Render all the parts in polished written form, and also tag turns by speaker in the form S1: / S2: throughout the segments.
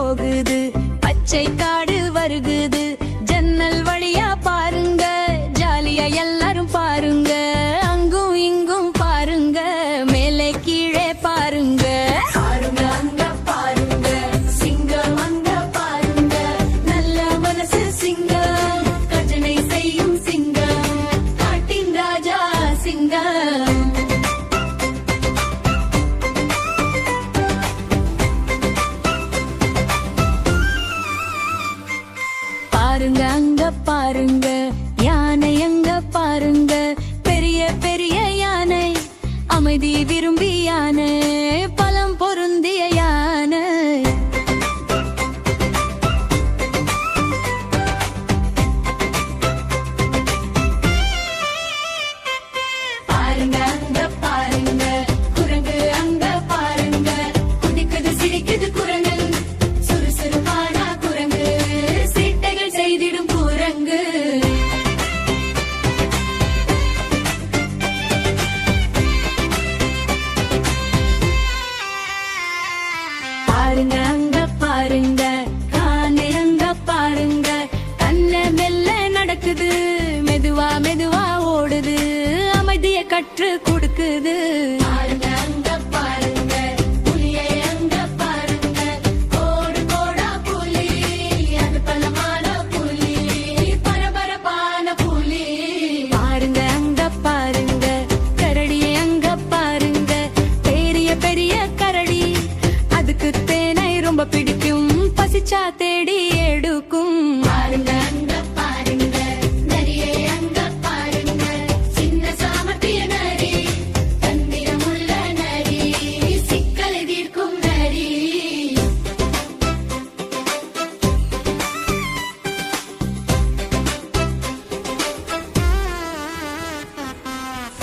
S1: போகுது, பச்சை காடு வருகுது, ஜன்னல் வழியா பாருங்க, ஜாலியா எல்லாரும் பாருங்க, அங்கும் இங்கும் பாருங்க, மேலே கீழே பாருங்க. பாருங்க அங்க பாருங்க, சிங்கம் அங்க பாருங்க, நல்ல மனசு சிங்கம், கஜனை செய்யும் சிங்கம், காட்டின் ராஜா சிங்கம். பாருங்க அங்க பாருங்க, யானை அங்க பாருங்க, பெரிய பெரிய யானை, அமைதி விரும்பி யானை, பலம் பொருந்திய யானை. பாருங்க அங்க பாருங்க, குரங்கு அங்க பாருங்க, குதிக்குது சிரிக்குது குரங்கு, சுறுசுறுப்பான குரங்கு, சீட்டைகள் செய்திடும் குரங்கு. பாருங்க அங்க பாருங்க, கானை அங்க பாருங்க, கண்ண மெல்ல நடக்குது, மெதுவா மெதுவா ஓடுது, அமைதியை கற்று கொடுக்குது. பாருங்க அங்க பாருங்க, புலியை அங்க பாருங்க, கோடு கோடா புலி, அது பலமான புலி, பரபரப்பான புலி. பாருங்க அங்க பாருங்க, கரடியை அங்க பாருங்க, பெரிய பெரிய கரடி, அதுக்கு தேனை ரொம்ப பிடிக்கும், பசிச்சா தேடி எடுக்கும். பாருங்க அங்க பாருங்க, நரியை அங்க பாருங்க, சின்ன சாமர்த்திய நரி, தந்திரமுள்ள நரி, சிக்கலை தீர்க்கும் நரி.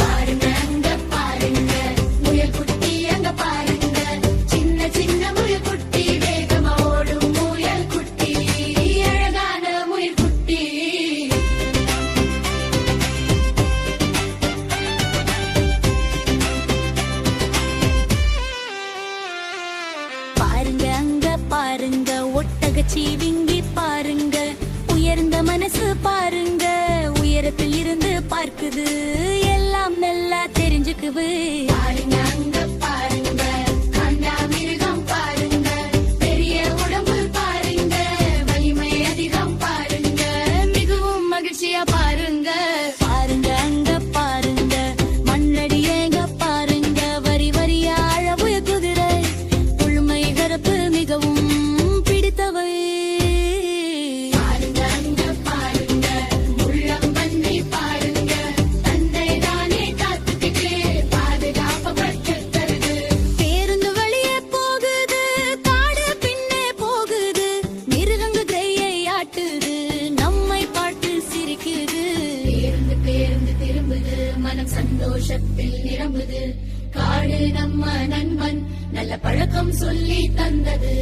S1: பாருங்க அங்க பாருங்க, முயல் குட்டி அங்க பாருங்க, சின்ன சின்ன முயல் குட்டி, வேகமா ஓடும் முயல் குட்டி, அழகான முயல் குட்டி. பாருங்க அங்க பாருங்க, ஒட்டகச்சீவிங்கி பாருங்க, உயர்ந்த மனசு பாருங்க, உயரத்தில் இருந்து பார்க்குது, எல்லாம் நல்லா தெரிஞ்சுக்குது. பாருங்க அங்க பாருங்க, காண்டாமிருகம் பாருங்க, பெரிய உடம்பு பாருங்க, வலிமை அதிகம் பாருங்க, மிகவும் மகிழ்ச்சியா பாருங்க. பாருங்க அங்க பாருங்க, மண்ணடி ஏங்க பாருங்க, வரி வரியா அழகுய குதிரை, முழுமை கரப்பு மிகவும் பிடித்தவை. பாருங்க அங்க பாருங்க, உள்ளம் பண்ணி பாருங்க, தந்தை தானே காத்துக்கிட்டு பாதுகாப்பு பட்டு தருது. பேருந்து வழியே போகுது, காடு பின்னே போகுது, மிருகங்க கையை ஆட்டுது, நம்மை பார்த்து சிரிக்குது. பேருந்து பேருந்து திரும்புது, மனம் சந்தோஷத்தில் நிரம்புது, காடு நம்ம நண்பன், நல்ல பழக்கம் சொல்லி தந்தது.